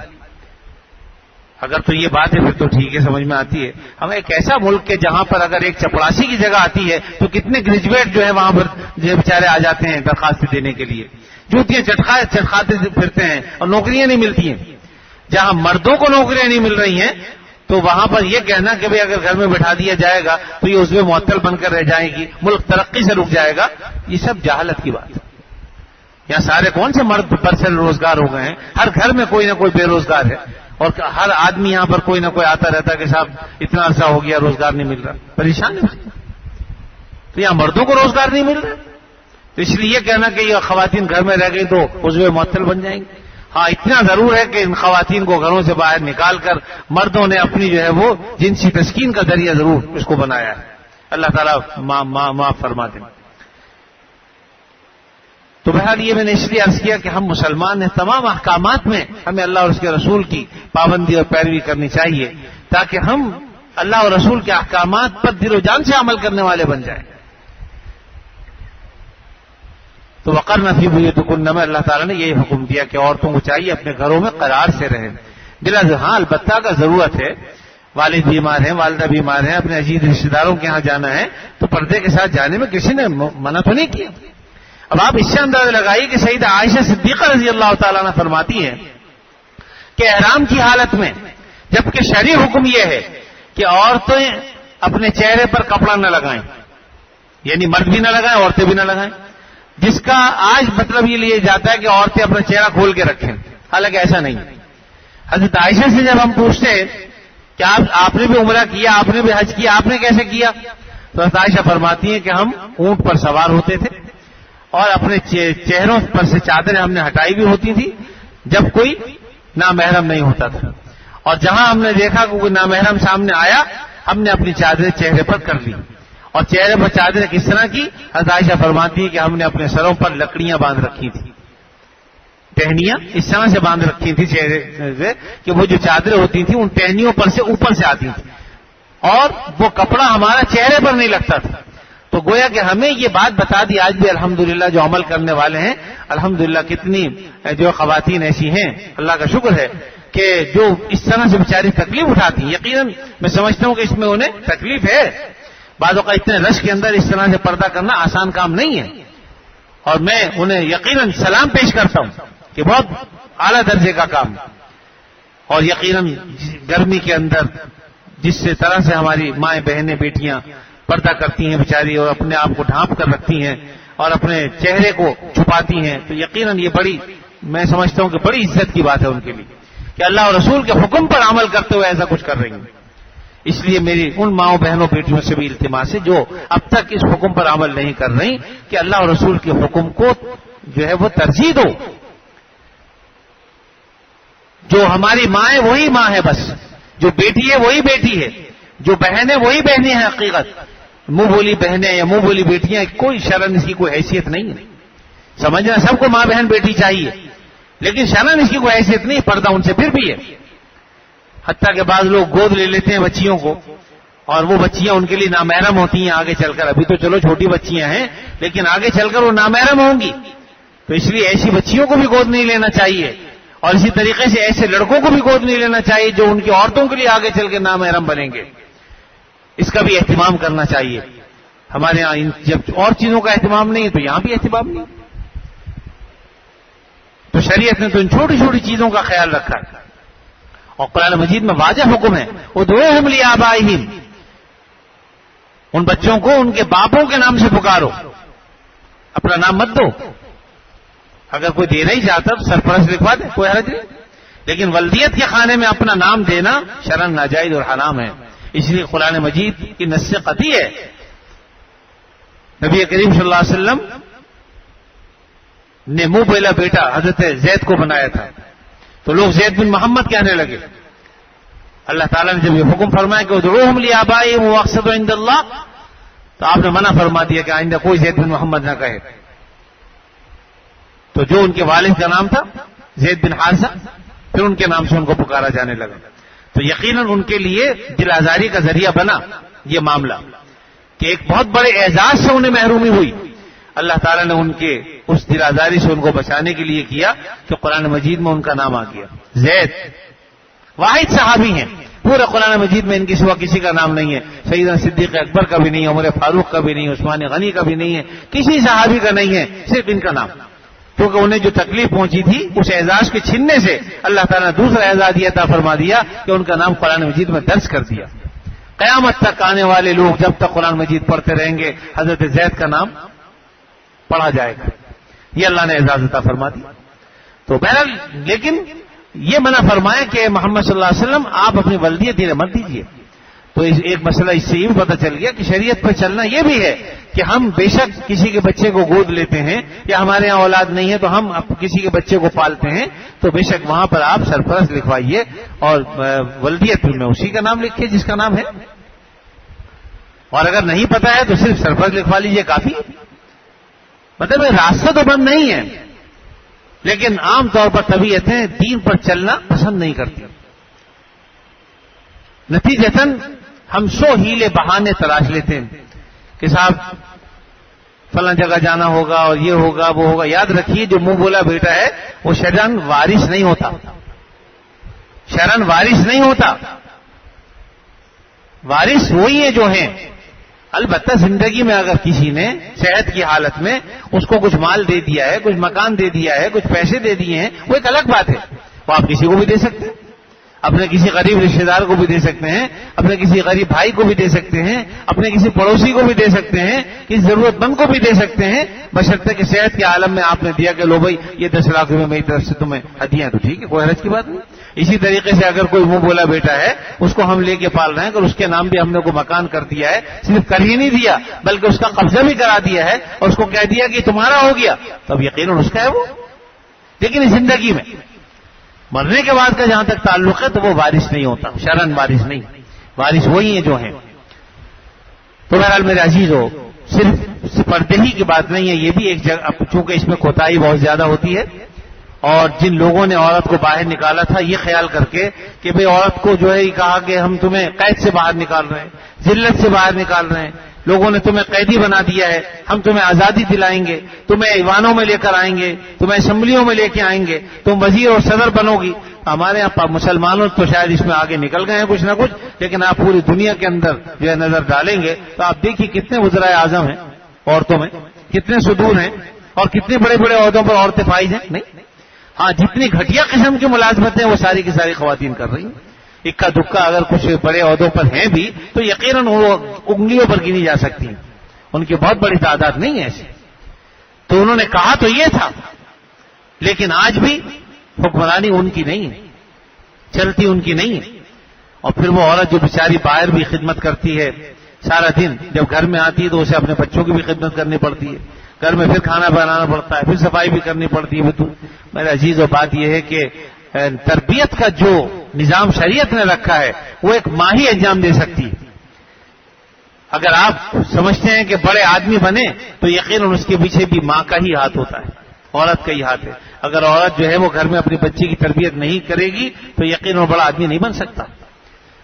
اگر تو یہ بات ہے پھر تو ٹھیک ہے، سمجھ میں آتی ہے. ہمیں ایک ایسا ملک ہے جہاں پر اگر ایک چپڑاسی کی جگہ آتی ہے تو کتنے گریجویٹ جو ہے وہاں پر جو بیچارے آ جاتے ہیں درخواست دینے کے لیے، جوتیاں چٹکھاتے پھرتے ہیں اور نوکریاں نہیں ملتی ہیں. جہاں مردوں کو نوکریاں نہیں مل رہی ہیں تو وہاں پر یہ کہنا کہ اگر گھر میں بٹھا دیا جائے گا تو یہ اس میں معطل بن کر رہ جائے گی، ملک ترقی سے رک جائے گا، یہ سب جہالت کی بات ہے. یہاں سارے کون سے مرد پرسن روزگار ہو گئے ہیں؟ ہر گھر میں کوئی نہ کوئی بے روزگار ہے اور ہر آدمی یہاں پر کوئی نہ کوئی آتا رہتا ہے کہ صاحب اتنا عرصہ ہو گیا روزگار نہیں مل رہا، پریشان ہے. تو یہاں مردوں کو روزگار نہیں مل رہا، تو اس لیے یہ کہنا کہ یہ خواتین گھر میں رہ گئی تو اس میں معطل بن جائیں گی. ہاں اتنا ضرور ہے کہ ان خواتین کو گھروں سے باہر نکال کر مردوں نے اپنی جو ہے وہ جنسی تسکین کا ذریعہ ضرور اس کو بنایا ہے. اللہ تعالیٰ معاف فرما دیں. تو بہرحال یہ میں نے اس لیے عرض کیا کہ ہم مسلمان ہیں، تمام احکامات میں ہمیں اللہ اور اس کے رسول کی پابندی اور پیروی کرنی چاہیے تاکہ ہم اللہ اور رسول کے احکامات پر دل و جان سے عمل کرنے والے بن جائیں. تو وقرن فی بیوتکن میں اللہ تعالیٰ نے یہی حکم دیا کہ عورتوں کو چاہیے اپنے گھروں میں قرار سے رہیں. بلا ہاں البتہ کا ضرورت ہے، والد بیمار ہیں، والدہ بیمار ہیں، اپنے عزیز رشتے داروں کے ہاں جانا ہے تو پردے کے ساتھ جانے میں کسی نے منع تو نہیں کیا. اب آپ اس سے اندازہ لگائیے کہ سیدہ عائشہ صدیقہ رضی اللہ تعالیٰ عنہ فرماتی ہیں کہ احرام کی حالت میں جبکہ شرعی حکم یہ ہے کہ عورتیں اپنے چہرے پر کپڑا نہ لگائیں، یعنی مرد بھی نہ لگائیں عورتیں بھی نہ لگائیں، جس کا آج مطلب یہ لیا جاتا ہے کہ عورتیں اپنا چہرہ کھول کے رکھیں، حالانکہ ایسا نہیں. حضرت عائشہ سے جب ہم پوچھتے ہیں کہ آپ نے بھی عمرہ کیا، آپ نے بھی حج کیا، آپ نے کیسے کیا، تو حضرت عائشہ فرماتی ہیں کہ ہم اونٹ پر سوار ہوتے تھے اور اپنے چہروں پر سے چادریں ہم نے ہٹائی بھی ہوتی تھی جب کوئی نامحرم نہیں ہوتا تھا، اور جہاں ہم نے دیکھا کہ کوئی نامحرم سامنے آیا ہم نے اپنی چادریں چہرے پر کر لی. اور چہرے پر چادریں کس طرح کی؟ حضرت عائشہ فرماتی ہے کہ ہم نے اپنے سروں پر لکڑیاں باندھ رکھی تھی، ٹہنیاں اس طرح سے باندھ رکھی تھی چہرے سے کہ وہ جو چادریں ہوتی تھیں ان ٹہنیوں پر سے اوپر سے آتی تھی اور وہ کپڑا ہمارا چہرے پر نہیں لگتا تھا. تو گویا کہ ہمیں یہ بات بتا دی آج بھی الحمدللہ جو عمل کرنے والے ہیں، الحمدللہ کتنی جو خواتین ایسی ہیں اللہ کا شکر ہے کہ جو اس طرح سے بیچاری تکلیف اٹھاتی ہیں. یقیناً میں سمجھتا ہوں کہ اس میں انہیں تکلیف ہے، بعض اوقات اتنے رش کے اندر اس طرح سے پردہ کرنا آسان کام نہیں ہے، اور میں انہیں یقیناً سلام پیش کرتا ہوں کہ بہت اعلیٰ درجے کا کام. اور یقیناً گرمی کے اندر جس سے طرح سے ہماری مائیں بہنیں بیٹیاں پردہ کرتی ہیں بیچاری اور اپنے آپ کو ڈھانپ کر رکھتی ہیں اور اپنے چہرے کو چھپاتی ہیں، تو یقیناً یہ بڑی میں سمجھتا ہوں کہ بڑی عزت کی بات ہے ان کے لیے کہ اللہ اور رسول کے حکم پر عمل کرتے ہوئے ایسا کچھ کر رہی ہیں. اس لیے میری ان ماؤں بہنوں بیٹیوں سے بھی التماس ہے جو اب تک اس حکم پر عمل نہیں کر رہی کہ اللہ اور رسول کے حکم کو جو ہے وہ ترجیح دو. جو ہماری ماں ہے وہی ماں ہے، بس جو بیٹی ہے وہی بیٹی ہے، جو بہن ہے وہی بہنیں ہیں. حقیقت منہ بولی بہنیں یا منہ بولی بیٹیاں کوئی شرن اس کی کوئی حیثیت نہیں ہے. سمجھنا سب کو ماں بہن بیٹی چاہیے لیکن شرن اس کی کوئی حیثیت نہیں، پردہ ان سے پھر بھی ہے. حتیٰ کہ بعض لوگ گود لے لیتے ہیں بچیوں کو اور وہ بچیاں ان کے لیے نامحرم ہوتی ہیں آگے چل کر. ابھی تو چلو چھوٹی بچیاں ہیں لیکن آگے چل کر وہ نامحرم ہوں گی، تو اس لیے ایسی بچیوں کو بھی گود نہیں لینا چاہیے اور اسی طریقے سے ایسے لڑکوں کو بھی گود نہیں لینا چاہیے جو ان کی عورتوں کے لیے آگے چل کے نامحرم بنیں گے. اس کا بھی اہتمام کرنا چاہیے. ہمارے یہاں جب اور چیزوں کا اہتمام نہیں ہے تو یہاں بھی اہتمام نہیں. تو شریعت نے تو ان چھوٹی چھوٹی چیزوں کا خیال رکھا ہے. اور قرآن مجید میں واضح حکم ہے ادعوہم لآبائہم، ان بچوں کو ان کے باپوں کے نام سے پکارو، اپنا نام مت دو. اگر کوئی دینا ہی چاہتا تو سرپرست لکھوا دے، کوئی حرج نہیں. لیکن ولدیت کے خانے میں اپنا نام دینا شرعن ناجائز اور حرام ہے. اس لیے قرآن مجید کی نص قطعی ہے. نبی کریم صلی اللہ علیہ وسلم نے منہ پہلا بیٹا حضرت زید کو بنایا تھا تو لوگ زید بن محمد کہنے لگے. اللہ تعالیٰ نے جب یہ حکم فرمایا کہ ادعوہم لآبائہم واقسطوا عند اللہ، تو آپ نے منع فرما دیا کہ آئندہ کوئی زید بن محمد نہ کہے. تو جو ان کے والد کا نام تھا زید بن حارثہ، پھر ان کے نام سے ان کو پکارا جانے لگا. تو یقیناً ان کے لیے دل آزاری کا ذریعہ بنا یہ معاملہ کہ ایک بہت بڑے اعزاز سے انہیں محرومی ہوئی. اللہ تعالیٰ نے ان کے اس دل آزاری سے ان کو بچانے کے لیے کیا کہ قرآن مجید میں ان کا نام آ گیا. زید واحد صحابی ہیں، پورے قرآن مجید میں ان کے سوا کسی کا نام نہیں ہے. سیدنا صدیق اکبر کا بھی نہیں ہے، عمر فاروق کا بھی نہیں ہے، عثمان غنی کا بھی نہیں ہے، کسی صحابی کا نہیں ہے، صرف ان کا نام. کیونکہ انہیں جو تکلیف پہنچی تھی اس اعزاز کے چھننے سے اللہ تعالیٰ نے دوسرا اعزاز یہ عطا فرما دیا کہ ان کا نام قرآن مجید میں درج کر دیا. قیامت تک آنے والے لوگ جب تک قرآن مجید پڑھتے رہیں گے حضرت زید کا نام پڑھا جائے گا. یہ اللہ نے اعزاز عطا فرما دیا. تو بہرحال لیکن یہ منع فرمائے کہ محمد صلی اللہ علیہ وسلم آپ اپنی ولدیت دین مت دیجیے. تو ایک مسئلہ اس سے یہ بھی پتہ چل گیا کہ شریعت پر چلنا یہ بھی ہے کہ ہم بے شک کسی کے بچے کو گود لیتے ہیں یا ہمارے یہاں اولاد نہیں ہے تو ہم کسی کے بچے کو پالتے ہیں تو بے شک وہاں پر آپ سرپرست لکھوائیے اور ولدیت میں اسی کا نام لکھیے جس کا نام ہے. اور اگر نہیں پتا ہے تو صرف سرپرست لکھوا لیجیے کافی. مطلب راستہ تو بند نہیں ہے، لیکن عام طور پر طبیعتیں دین پر چلنا پسند نہیں کرتی. نتیجتاً ہم 100 ہیلے بہانے تلاش لیتے ہیں کہ صاحب فلاں جگہ جانا ہوگا اور یہ ہوگا وہ ہوگا. یاد رکھیے جو منہ بولا بیٹا ہے وہ شرعاً وارث نہیں ہوتا، شرعاً وارث نہیں ہوتا. وارث وہی ہیں جو ہیں. البتہ زندگی میں اگر کسی نے صحت کی حالت میں اس کو کچھ مال دے دیا ہے، کچھ مکان دے دیا ہے، کچھ پیسے دے دیے ہیں، وہ ایک الگ بات ہے. وہ آپ کسی کو بھی دے سکتے ہیں، اپنے کسی غریب رشتے دار کو بھی دے سکتے ہیں، اپنے کسی غریب بھائی کو بھی دے سکتے ہیں، اپنے کسی پڑوسی کو بھی دے سکتے ہیں، کسی ضرورت مند کو بھی دے سکتے ہیں، بشرطے کہ صحت کے عالم میں آپ نے دیا کہ لو بھائی یہ 10 لاکھ روپے میری طرف سے تمہیں ہدیہ، تو ٹھیک ہے، کوئی حرج کی بات نہیں. اسی طریقے سے اگر کوئی منہ بولا بیٹا ہے اس کو ہم لے کے پال رہے ہیں اور اس کے نام بھی ہم نے کو مکان کر دیا ہے، صرف کر ہی نہیں دیا بلکہ اس کا قبضہ بھی کرا دیا ہے اور اس کو کہہ دیا کہ تمہارا ہو گیا، تو اب یقیناً اس کا ہے وہ. لیکن زندگی میں مرنے کے بعد کا جہاں تک تعلق ہے تو وہ وارث نہیں ہوتا، شرعاً وارث نہیں. وارث وہی ہیں جو ہیں. تو بہرحال میرے عزیزو صرف پردہی کی بات نہیں ہے، یہ بھی ایک جگہ چونکہ اس میں کوتاہی بہت زیادہ ہوتی ہے. اور جن لوگوں نے عورت کو باہر نکالا تھا یہ خیال کر کے کہ بھئی عورت کو جو ہے یہ کہا کہ ہم تمہیں قید سے باہر نکال رہے ہیں، ذلت سے باہر نکال رہے ہیں، لوگوں نے تمہیں قیدی بنا دیا ہے، ہم تمہیں آزادی دلائیں گے، تمہیں ایوانوں میں لے کر آئیں گے، تمہیں اسمبلیوں میں لے کے آئیں گے، تم وزیر اور صدر بنو گی. ہمارے یہاں مسلمانوں تو شاید اس میں آگے نکل گئے ہیں کچھ نہ کچھ، لیکن آپ پوری دنیا کے اندر جو ہے نظر ڈالیں گے تو آپ دیکھیے کتنے وزرائے اعظم ہیں عورتوں میں، کتنے صدور ہیں اور کتنے بڑے بڑے عہدوں پر عورتیں فائز ہیں. نہیں، ہاں جتنی گھٹیا قسم کی ملازمتیں وہ ساری کی ساری خواتین کر رہی ہیں. اکا دکا اگر کچھ بڑے عہدوں پر ہیں بھی تو یقیناً وہ انگلیوں پر گنی جا سکتی ہیں، ان کی بہت بڑی تعداد نہیں ہے ایسی. تو انہوں نے کہا تو یہ تھا، لیکن آج بھی حکمرانی ان کی نہیں ہے، چلتی ان کی نہیں ہے. اور پھر وہ عورت جو بیچاری باہر بھی خدمت کرتی ہے سارا دن، جب گھر میں آتی ہے تو اسے اپنے بچوں کی بھی خدمت کرنی پڑتی ہے، گھر میں پھر کھانا بنانا پڑتا ہے، پھر صفائی بھی کرنی پڑتی ہے. میرے عزیز و بات یہ ہے کہ تربیت کا جو نظام شریعت نے رکھا ہے وہ ایک ماں ہی انجام دے سکتی ہے. اگر آپ سمجھتے ہیں کہ بڑے آدمی بنے تو یقیناً اس کے پیچھے بھی ماں کا ہی ہاتھ ہوتا ہے، عورت کا ہی ہاتھ ہے. اگر عورت جو ہے وہ گھر میں اپنی بچی کی تربیت نہیں کرے گی تو یقیناً وہ بڑا آدمی نہیں بن سکتا.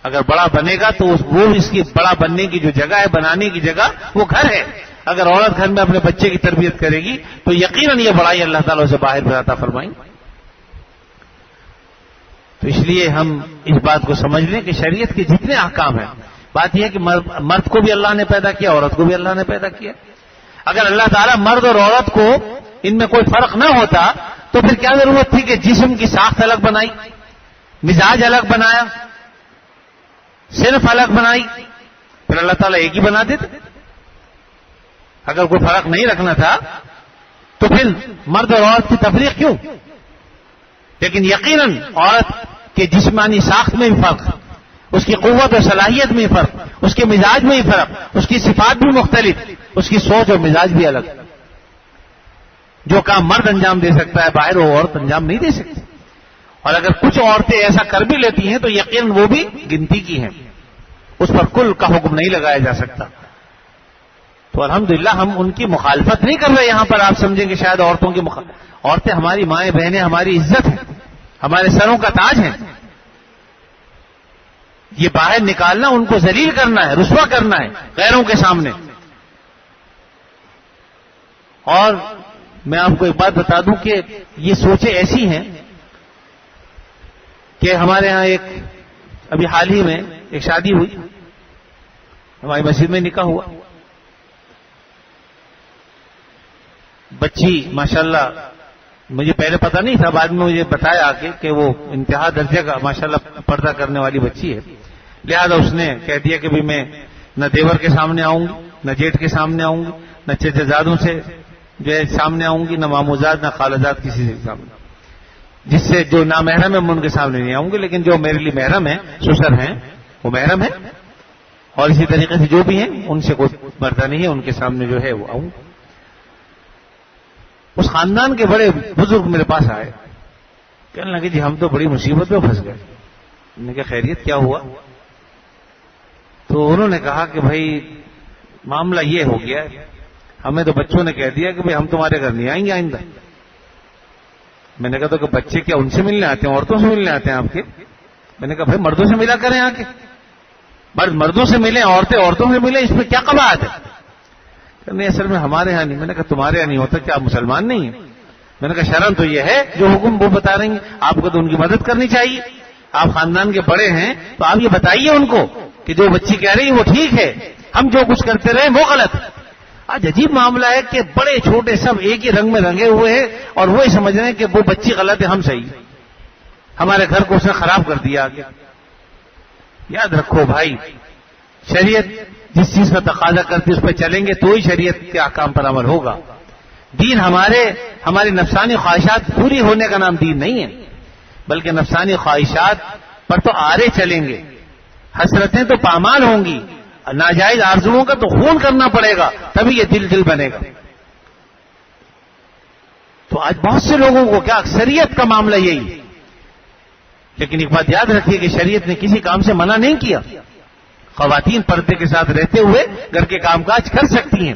اگر بڑا بنے گا تو وہ اس کی بڑا بننے کی جو جگہ ہے، بنانے کی جگہ وہ گھر ہے. اگر عورت گھر میں اپنے بچے کی تربیت کرے گی تو یقیناً یہ بڑائی اللہ تعالیٰ سے باہر عطا فرمائیں. تو اس لیے ہم اس بات کو سمجھ لیں کہ شریعت کے جتنے احکام ہیں، بات یہ ہے کہ مرد کو بھی اللہ نے پیدا کیا، عورت کو بھی اللہ نے پیدا کیا. اگر اللہ تعالیٰ مرد اور عورت کو ان میں کوئی فرق نہ ہوتا تو پھر کیا ضرورت تھی کہ جسم کی ساخت الگ بنائی، مزاج الگ بنایا، صرف الگ بنائی؟ پھر اللہ تعالیٰ ایک ہی بنا دیتے. اگر کوئی فرق نہیں رکھنا تھا تو پھر مرد اور عورت کی تفریق کیوں؟ لیکن یقیناً عورت کے جسمانی ساخت میں بھی فرق، اس کی قوت اور صلاحیت میں بھی فرق، اس کے مزاج میں بھی فرق، اس کی صفات بھی مختلف، اس کی سوچ اور مزاج بھی الگ. جو کام مرد انجام دے سکتا ہے باہر، وہ عورت انجام نہیں دے سکتی. اور اگر کچھ عورتیں ایسا کر بھی لیتی ہیں تو یقیناً وہ بھی گنتی کی ہیں، اس پر کل کا حکم نہیں لگایا جا سکتا. تو الحمدللہ ہم ان کی مخالفت نہیں کر رہے. یہاں پر آپ سمجھیں کہ شاید عورتوں کی عورتیں ہماری مائیں بہنیں، ہماری عزت ہیں، ہمارے سروں کا تاج ہیں. یہ باہر نکالنا ان کو ذلیل کرنا ہے، رسوا کرنا ہے غیروں کے سامنے. اور میں آپ کو ایک بات بتا دوں کہ یہ سوچیں ایسی ہیں کہ ہمارے ہاں ایک ابھی حال ہی میں ایک شادی ہوئی، ہماری مسجد میں نکاح ہوا. بچی ماشاءاللہ، مجھے پہلے پتہ نہیں تھا، بعد میں مجھے بتایا آ کے کہ وہ انتہا درجے کا ماشاءاللہ پردہ کرنے والی بچی ہے. لہذا اس نے کہہ دیا کہ بھی میں نہ دیور کے سامنے آؤں گی، نہ جیٹھ کے سامنے آؤں گی، نہ چچا زادوں سے جو ہے سامنے آؤں گی، نہ ماموزاد نہ خالزاد کسی سے سامنے. جس سے جو نامحرم ہے میں ان کے سامنے نہیں آؤں گی، لیکن جو میرے لیے محرم ہے، سسر ہیں، وہ محرم ہے. اور اسی طریقے سے جو بھی ہیں ان سے کوئی پردہ نہیں ہے، ان کے سامنے جو ہے وہ آؤں. اس خاندان کے بڑے بزرگ میرے پاس آئے، کہنے لگے جی ہم تو بڑی مصیبت میں پھنس گئے. میں نے کہا خیریت کیا ہوا؟ تو انہوں نے کہا کہ بھائی معاملہ یہ ہو گیا، ہمیں تو بچوں نے کہہ دیا کہ بھائی ہم تمہارے گھر نہیں آئیں گے آئندہ. میں نے کہا تو کہ بچے کیا ان سے ملنے آتے ہیں، عورتوں سے ملنے آتے ہیں آپ کے؟ میں نے کہا بھائی مردوں سے ملا کریں آ کے، مرد مردوں سے ملیں، عورتیں عورتوں سے ملیں، اس میں کیا قباحت ہے؟ نہیں اصل میں ہمارے ہاں نہیں. میں نے کہا تمہارے یہاں نہیں ہوتا، کیا آپ مسلمان نہیں ہیں؟ میں نے کہا شرم تو یہ ہے جو حکم وہ بتا رہی ہیں، آپ کو تو ان کی مدد کرنی چاہیے. آپ خاندان کے بڑے ہیں تو آپ یہ بتائیے ان کو کہ جو بچی کہہ رہی ہے وہ ٹھیک ہے، ہم جو کچھ کرتے رہے وہ غلط. آج عجیب معاملہ ہے کہ بڑے چھوٹے سب ایک ہی رنگ میں رنگے ہوئے ہیں اور وہی سمجھ رہے ہیں کہ وہ بچی غلط ہے، ہم صحیح. ہمارے گھر کو اس نے خراب کر دیا آگے. یاد رکھو بھائی، شریعت جس چیز کا تقاضا کرتی ہے اس پہ چلیں گے تو ہی شریعت کے احکام پر عمل ہوگا. دین ہماری نفسانی خواہشات پوری ہونے کا نام دین نہیں ہے، بلکہ نفسانی خواہشات پر تو آرے چلیں گے، حسرتیں تو پامال ہوں گی، ناجائز آرزوؤں کا تو خون کرنا پڑے گا، تبھی یہ دل بنے گا. تو آج بہت سے لوگوں کو کیا اکثریت کا معاملہ یہی ہے. لیکن ایک بات یاد رکھیے کہ شریعت نے کسی کام سے منع نہیں کیا. خواتین پردے کے ساتھ رہتے ہوئے گھر کے کام کاج کر سکتی ہیں.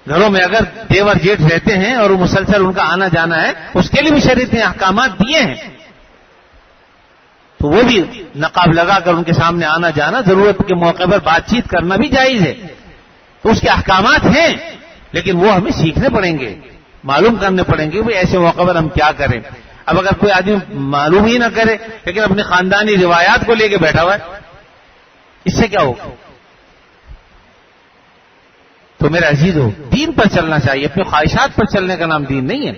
گھروں میں اگر دیور جیٹھ رہتے ہیں اور وہ مسلسل ان کا آنا جانا ہے، اس کے لیے بھی شریعت نے احکامات دیے ہیں. تو وہ بھی نقاب لگا کر ان کے سامنے آنا جانا، ضرورت کے موقع پر بات چیت کرنا بھی جائز ہے. تو اس کے احکامات ہیں، لیکن وہ ہمیں سیکھنے پڑیں گے، معلوم کرنے پڑیں گے کہ ایسے موقع پر ہم کیا کریں. اب اگر کوئی آدمی معلوم ہی نہ کرے لیکن اپنی خاندانی روایات کو لے کے بیٹھا ہوا ہے، اس سے کیا ہوگا؟ تو میرے عزیزو، دین پر چلنا چاہیے، اپنی خواہشات پر چلنے کا نام دین نہیں ہے.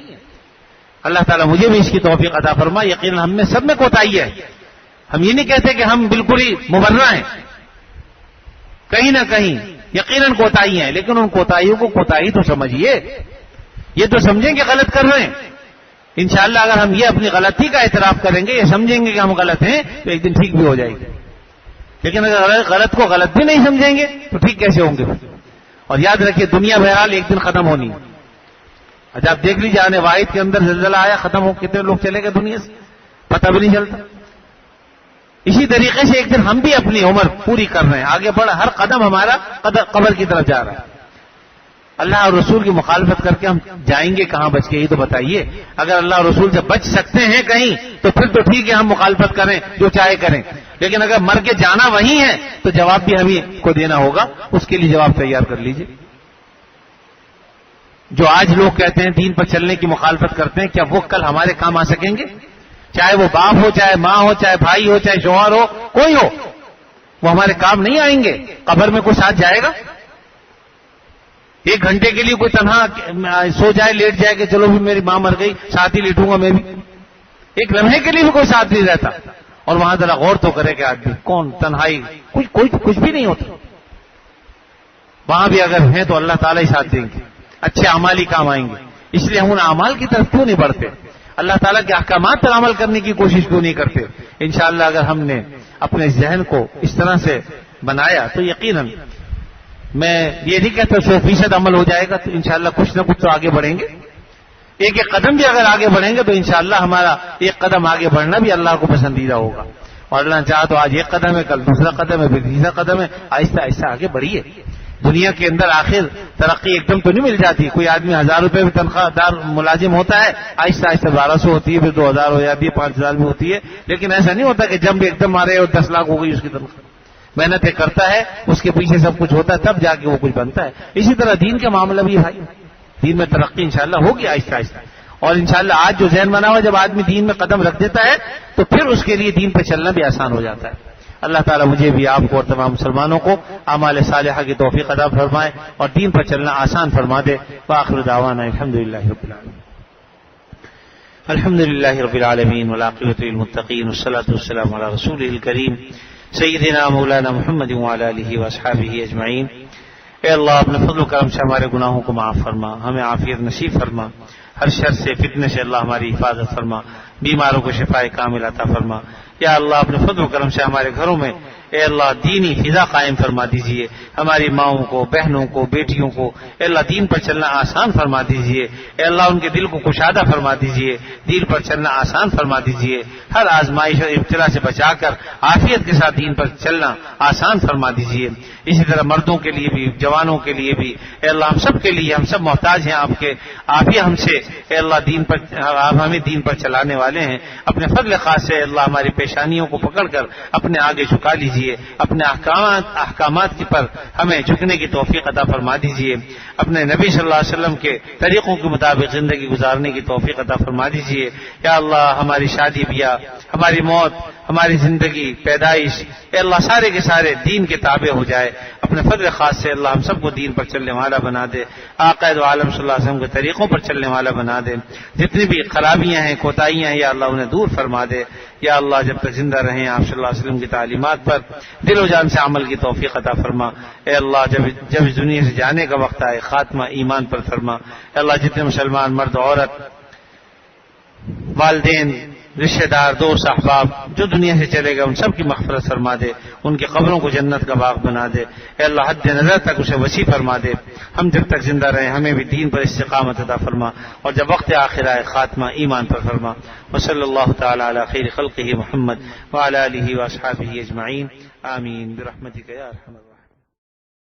اللہ تعالیٰ مجھے بھی اس کی توفیق عطا فرمائے. یقیناً ہم میں سب میں کوتاہی ہے. ہم یہ نہیں کہتے کہ ہم بالکل ہی مبرہ ہیں، کہیں نہ کہیں یقیناً کوتاہی ہیں، لیکن ان کوتاہیوں کو کوتاہی تو سمجھیے. یہ تو سمجھیں کہ غلط کر رہے ہیں. انشاءاللہ اگر ہم یہ اپنی غلطی کا اعتراف کریں گے، یہ سمجھیں گے کہ ہم غلط ہیں، تو ایک دن ٹھیک بھی ہو جائے گی. لیکن اگر غلط کو غلط بھی نہیں سمجھیں گے تو ٹھیک کیسے ہوں گے؟ اور یاد رکھیے دنیا بہرحال ایک دن ختم ہونی ہے. اچھا آپ دیکھ لیجیے، آنے واحد کے اندر زلزلہ آیا، ختم ہو کتنے لوگ چلے گئے دنیا سے، پتہ بھی نہیں چلتا. اسی طریقے سے ایک دن ہم بھی اپنی عمر پوری کر رہے ہیں، آگے بڑھ، ہر قدم ہمارا قبر کی طرف جا رہا ہے. اللہ اور رسول کی مخالفت کر کے ہم جائیں گے کہاں بچ کے؟ یہ تو بتائیے. اگر اللہ اور رسول سے بچ سکتے ہیں کہیں تو پھر تو ٹھیک ہے، ہم مخالفت کریں، جو چاہے کریں. لیکن اگر مر کے جانا وہیں ہے تو جواب بھی ہمیں کو دینا ہوگا. اس کے لیے جواب تیار کر لیجئے. جو آج لوگ کہتے ہیں دین پر چلنے کی مخالفت کرتے ہیں، کیا وہ کل ہمارے کام آ سکیں گے؟ چاہے وہ باپ ہو، چاہے ماں ہو، چاہے بھائی ہو، چاہے شوہر ہو، کوئی ہو، وہ ہمارے کام نہیں آئیں گے۔ قبر میں کوئی ساتھ جائے گا؟ ایک گھنٹے کے لیے کوئی تنہا سو جائے، لیٹ جائے کہ چلو بھی میری ماں مر گئی، ساتھ ہی لیٹوں گا میں بھی؟ ایک لمحے کے لیے بھی کوئی ساتھ نہیں رہتا۔ اور وہاں ذرا غور تو کرے کہ آدمی کون تنہائی، کچھ بھی نہیں ہوتا۔ وہاں بھی اگر ہیں تو اللہ تعالیٰ ہی ساتھ دیں گے، اچھے اعمال ہی کام آئیں گے۔ اس لیے ہم ان اعمال کی طرف کیوں نہیں بڑھتے؟ اللہ تعالیٰ کے احکامات پر عمل کرنے کی کوشش کیوں نہیں کرتے؟ انشاءاللہ اگر ہم نے اپنے ذہن کو اس طرح سے بنایا تو یقیناً، میں یہ نہیں کہتا 100% عمل ہو جائے گا، تو انشاءاللہ کچھ نہ کچھ تو آگے بڑھیں گے۔ ایک ایک قدم بھی اگر آگے بڑھیں گے تو انشاءاللہ ہمارا ایک قدم آگے بڑھنا بھی اللہ کو پسندیدہ ہوگا۔ اور اللہ چاہا تو آج ایک قدم ہے، کل دوسرا قدم ہے، پھر تیسرا قدم ہے، آہستہ آہستہ آگے بڑھیے۔ دنیا کے اندر آخر ترقی ایک دم تو نہیں مل جاتی۔ کوئی آدمی 1000 روپے بھی تنخواہ دار ملازم ہوتا ہے، آہستہ آہستہ 1200 ہوتی ہے، پھر 2000 ہو جاتی ہے، 5000 بھی ہوتی ہے، لیکن ایسا نہیں ہوتا کہ جب ایک دم مارے اور 10 لاکھ ہو گئی اس کی تنخواہ۔ محنتیں کرتا ہے، اس کے پیچھے سب کچھ ہوتا ہے، تب جا کے وہ کچھ بنتا ہے۔ اسی طرح دین کا معاملہ بھی بھائی، دین میں ترقی انشاءاللہ ہوگی آہستہ آہستہ۔ اور انشاءاللہ آج جو ذہن بنا ہوا، جب آدمی دین میں قدم رکھ دیتا ہے تو پھر اس کے لیے دین پہ چلنا بھی آسان ہو جاتا ہے۔ اللہ تعالیٰ مجھے بھی، آپ کو اور تمام مسلمانوں کو اعمال صالحہ کی توفیق عطا فرمائے اور دین پر چلنا آسان فرما دے۔ وآخر دعوانا الحمدللہ رب العالمین۔ الحمدللہ رب العالمین والعاقبۃ للمتقین والصلاۃ والسلام علی رسولہ الکریم سیدنا مولانا محمد وعلی آلہ واصحابہ اجمعین۔ اے اللہ، اپنے فضل و کرم سے ہمارے گناہوں کو معاف فرما، ہمیں عافیت نصیب فرما، ہر شر سے فتنے سے اللہ ہماری حفاظت فرما، بیماروں کو شفاء کامل عطا فرما۔ یا اللہ، اپنے فضل و کرم سے ہمارے گھروں میں اے اللہ دینی فضا قائم فرما دیجئے، ہماری ماؤں کو، بہنوں کو، بیٹیوں کو اے اللہ دین پر چلنا آسان فرما دیجئے۔ اے اللہ ان کے دل کو کشادہ فرما دیجئے، دین پر چلنا آسان فرما دیجئے، ہر آزمائش اور ابتلا سے بچا کر عافیت کے ساتھ دین پر چلنا آسان فرما دیجئے۔ اسی طرح مردوں کے لیے بھی، جوانوں کے لیے بھی اے اللہ، ہم سب کے لیے، ہم سب محتاج ہیں آپ کے، آپ ہی ہم سے اے اللہ دین پر، آپ ہمیں دین پر چلانے والے ہیں۔ اپنے فضل خاص سے اللہ ہماری پیشانیوں کو پکڑ کر اپنے آگے جھکا لیجئے، اپنے احکامات کی پر ہمیں جھکنے کی توفیق عطا فرما دیجئے، اپنے نبی صلی اللہ علیہ وسلم کے طریقوں کے مطابق زندگی گزارنے کی توفیق عطا فرما دیجئے۔ یا اللہ، ہماری شادی بیاہ، ہماری موت، ہماری زندگی، پیدائش اے اللہ سارے کے سارے دین کے تابع ہو جائے۔ اپنے فضل خاص سے اللہ ہم سب کو دین پر چلنے والا بنا دے، آقا دو عالم صلی اللہ علیہ وسلم کے طریقوں پر چلنے والا بنا دے۔ جتنی بھی خرابیاں ہیں، کوتاہیاں ہیں، یا اللہ انہیں دور فرما دے۔ یا اللہ، جب تک زندہ رہیں آپ صلی اللہ علیہ وسلم کی تعلیمات پر دل و جان سے عمل کی توفیق عطا فرما۔ اے اللہ، جب اس دنیا سے جانے کا وقت آئے خاتمہ ایمان پر فرما۔ اے اللہ، جتنے مسلمان مرد عورت، والدین، رشتہ دار، دوست، احباب جو دنیا سے چلے گا ان سب کی مغفرت فرما دے، ان کی قبروں کو جنت کا باغ بنا دے۔ اے اللہ، حد نظر تک اسے وسیع فرما دے۔ ہم جب تک زندہ رہیں ہمیں بھی دین پر استقامت عطا فرما، اور جب وقت آخر آئے خاتمہ ایمان پر فرما۔ وصلی اللہ تعالی علی خیر خلقہ محمد وعلی آلہ واصحابہ اجمعین، آمین برحمتک یا ارحم الراحمین۔